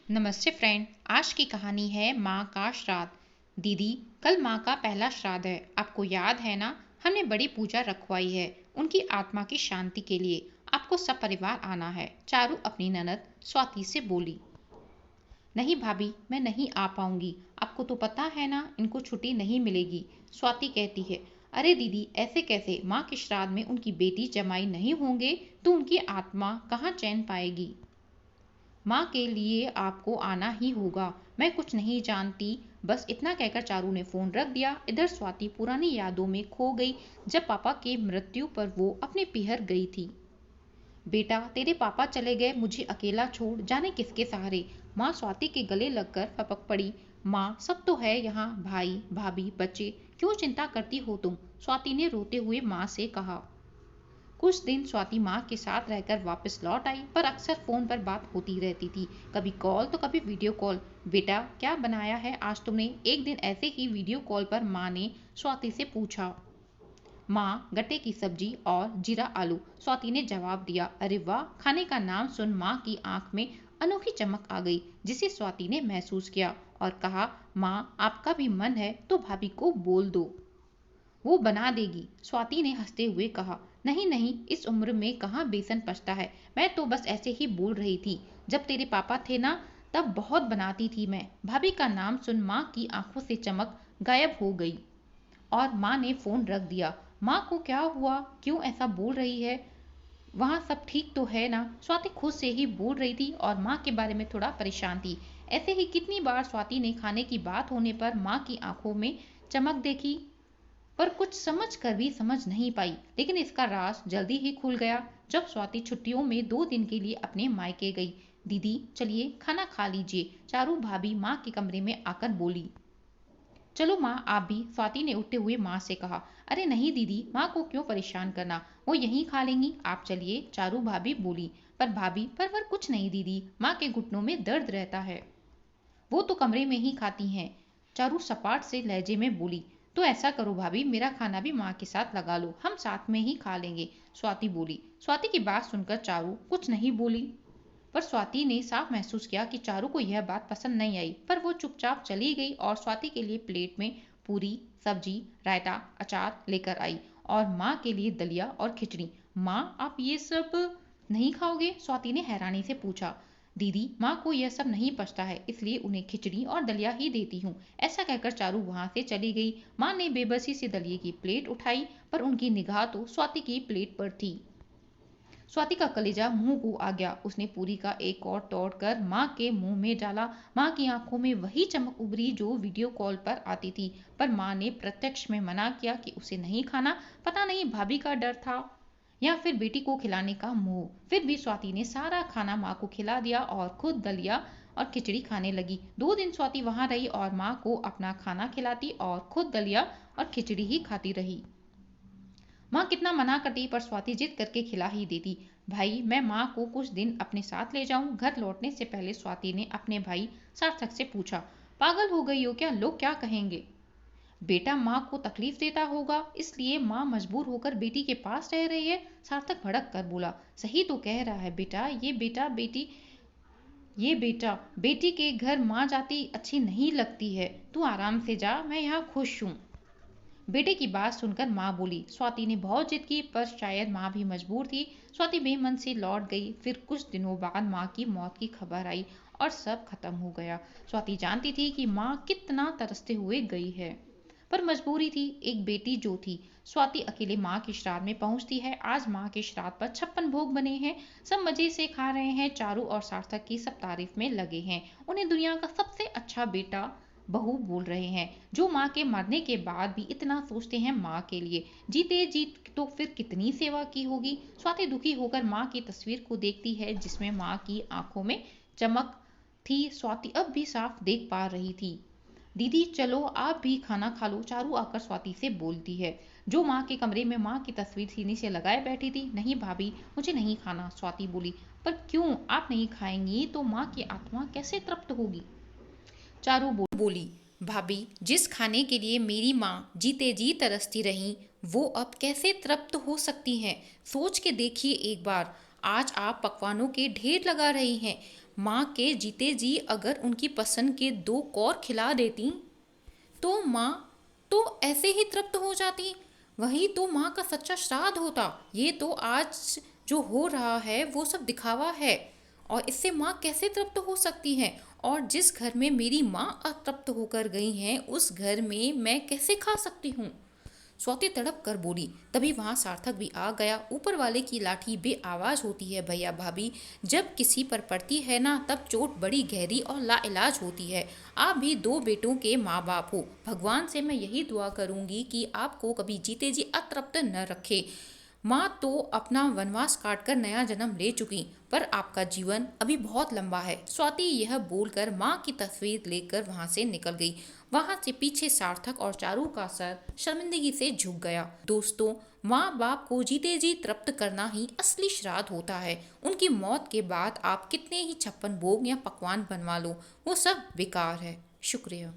नमस्ते फ्रेंड। आज की कहानी है माँ का श्राद्ध। दीदी, कल माँ का पहला श्राद्ध है। आपको याद है ना? हमने बड़ी पूजा रखवाई है उनकी आत्मा की शांति के लिए। आपको सब परिवार आना है। चारू अपनी ननद स्वाति से बोली। नहीं भाभी, मैं नहीं आ पाऊंगी। आपको तो पता है ना, इनको छुट्टी नहीं मिलेगी। स्वाति कहती है। अरे दीदी, ऐसे कैसे? माँ के श्राद्ध में उनकी बेटी जमाई नहीं होंगे तो उनकी आत्मा कहाँ चैन पाएगी? माँ के लिए आपको आना ही होगा। मैं कुछ नहीं जानती। बस इतना कहकर चारू ने फोन रख दिया। इधर स्वाति पुरानी यादों में खो गई, जब पापा की मृत्यु पर वो अपने पीहर गई थी। बेटा, तेरे पापा चले गए, मुझे अकेला छोड़ जाने किसके सहारे? माँ स्वाति के गले लगकर पपक पड़ी। माँ, सब तो है यहाँ, भाई भाभी बच्चे, क्यों चिंता करती हो तुम? स्वाति ने रोते हुए माँ से कहा। कुछ दिन स्वाति माँ के साथ रहकर वापस लौट आई, पर अक्सर फोन पर बात होती रहती थी। कभी कॉल तो कभी वीडियो कॉल। बेटा, क्या बनाया है आज तुमने? एक दिन ऐसे ही वीडियो कॉल पर माँ ने स्वाति से पूछा। माँ, गट्टे की सब्जी और जीरा आलू, स्वाति ने जवाब दिया। अरे वाह! खाने का नाम सुन माँ की आंख में अनोखी चमक आ गई, जिसे स्वाति ने महसूस किया और कहा, माँ, आपका भी मन है तो भाभी को बोल दो, वो बना देगी। स्वाति ने हंसते हुए कहा। नहीं नहीं, इस उम्र में कहाँ बेसन पचता है। मैं तो बस ऐसे ही बोल रही थी। जब तेरे पापा थे ना, तब बहुत बनाती थी मैं। भाभी का नाम सुन माँ की आंखों से चमक गायब हो गई और माँ ने फोन रख दिया। माँ को क्या हुआ? क्यों ऐसा बोल रही है? वहाँ सब ठीक तो है ना? स्वाति खुद से ही बोल रही थी और माँ के बारे में थोड़ा परेशान थी। ऐसे ही कितनी बार स्वाति ने खाने की बात होने पर माँ की आंखों में चमक देखी, पर कुछ समझ कर भी समझ नहीं पाई। लेकिन इसका राज जल्दी ही खुल गया जब स्वाति छुट्टियों में 2 दिन के लिए अपने मायके गई। दीदी, चलिए खाना खा लीजिए, चारू भाभी माँ के कमरे में आकर बोली। चलो माँ, आप भी, स्वाति ने उठते हुए माँ से कहा। अरे नहीं दीदी, माँ को क्यों परेशान करना, वो यहीं खा लेंगी, आप चलिए, चारू भाभी बोली। पर भाभी, पर कुछ नहीं दीदी, माँ के घुटनों में दर्द रहता है, वो तो कमरे में ही खाती हैं। चारू सपाट से लहजे में बोली। तो ऐसा करो भाभी, मेरा खाना भी माँ के साथ लगा लो, हम साथ में ही खा लेंगे, स्वाति बोली। स्वाति की बात सुनकर चारू कुछ नहीं बोली, पर स्वाति ने साफ महसूस किया कि चारू को यह बात पसंद नहीं आई। पर वो चुपचाप चली गई और स्वाति के लिए प्लेट में पूरी, सब्जी, रायता, अचार लेकर आई और माँ के लिए दलिया और खिचड़ी। माँ, आप ये सब नहीं खाओगे? स्वाति ने हैरानी से पूछा। दीदी, माँ को यह सब नहीं पचता है, इसलिए उन्हें खिचड़ी और दलिया ही देती हूँ। ऐसा कहकर चारू वहां से चली गई। माँ ने बेबसी से दलिये की प्लेट उठाई, पर उनकी निगाह तो स्वाति की प्लेट पर थी। स्वाति का कलेजा मुंह को आ गया। उसने पूरी का एक और तोड़कर माँ के मुंह में डाला। माँ की आंखों में वही चमक उभरी जो वीडियो कॉल पर आती थी, पर माँ ने प्रत्यक्ष में मना किया कि उसे नहीं खाना। पता नहीं भाभी का डर था या फिर बेटी को खिलाने का मोह। फिर भी स्वाति ने सारा खाना माँ को खिला दिया और खुद दलिया और खिचड़ी खाने लगी। 2 दिन स्वाति वहां रही और माँ को अपना खाना खिलाती और खुद दलिया और खिचड़ी ही खाती रही। माँ कितना मना करती, पर स्वाति जिद करके खिला ही देती। भाई, मैं माँ को कुछ दिन अपने साथ ले जाऊं? घर लौटने से पहले स्वाति ने अपने भाई सार्थक से पूछा। पागल हो गई हो क्या? लोग क्या कहेंगे? बेटा, माँ को तकलीफ देता होगा, इसलिए माँ मजबूर होकर बेटी के पास रह रही है, सार्थक भड़क कर बोला। सही तो कह रहा है बेटा, ये बेटा बेटी के घर माँ जाती अच्छी नहीं लगती है। तू आराम से जा, मैं यहाँ खुश हूँ। बेटे की बात सुनकर माँ बोली। स्वाति ने बहुत जिद की, पर शायद माँ भी मजबूर थी। स्वाति बेमन से लौट गई। फिर कुछ दिनों बाद माँ की मौत की खबर आई और सब खत्म हो गया। स्वाति जानती थी कि माँ कितना तरसते हुए गई है, पर मजबूरी थी, एक बेटी जो थी। स्वाति अकेले माँ के श्राद्ध में पहुंचती है। आज माँ के श्राद्ध पर 56 भोग बने हैं। सब मजे से खा रहे हैं। चारू और सार्थक की सब तारीफ में लगे हैं। उन्हें दुनिया का सबसे अच्छा बेटा बहू बोल रहे हैं, जो माँ के मरने के बाद भी इतना सोचते हैं माँ के लिए। जीते जीत तो फिर कितनी सेवा की होगी। स्वाति दुखी होकर माँ की तस्वीर को देखती है, जिसमें माँ की आंखों में चमक थी। स्वाति अब भी साफ देख पा रही थी। दीदी, चलो आप भी खाना खा लो, चारू आकर स्वाति से बोलती है, जो माँ के कमरे में माँ की तस्वीर सीने से लगाए बैठी थी। नहीं भाभी, मुझे नहीं खाना, स्वाति बोली। पर क्यों? आप नहीं खाएंगी तो माँ की आत्मा कैसे तृप्त होगी? चारू बोली। भाभी, जिस खाने के लिए मेरी माँ जीते जी तरसती रही, वो अब कैसे तृप्त हो सकती हैं? सोच के देखिए एक बार। आज आप पकवानों के ढेर लगा रही हैं, माँ के जीते जी अगर उनकी पसंद के 2 कौर खिला देती तो माँ तो ऐसे ही तृप्त हो जाती। वही तो माँ का सच्चा श्राद्ध होता। ये तो आज जो हो रहा है वो सब दिखावा है, और इससे माँ कैसे तृप्त हो सकती है? और जिस घर में मेरी माँ अतृप्त होकर गई हैं उस घर में मैं कैसे खा सकती हूँ? स्वाति तड़प कर बोली। तभी वहां सार्थक भी आ गया। ऊपर वाले की लाठी बेआवाज होती है भैया भाभी, जब किसी पर पड़ती है ना तब चोट बड़ी गहरी और लाइलाज होती है। आप भी 2 बेटों के माँ बाप हो। भगवान से मैं यही दुआ करूंगी कि आपको कभी जीते जी अतृप्त न रखे। माँ तो अपना वनवास काटकर नया जन्म ले चुकी, पर आपका जीवन अभी बहुत लंबा है। स्वाति यह बोलकर माँ की तस्वीर लेकर वहां से निकल गई। वहां से पीछे सार्थक और चारू का सर शर्मिंदगी से झुक गया। दोस्तों, माँ बाप को जीते जी तृप्त करना ही असली श्राद्ध होता है। उनकी मौत के बाद आप कितने ही 56 भोग या पकवान बनवा लो, वो सब बेकार है। शुक्रिया।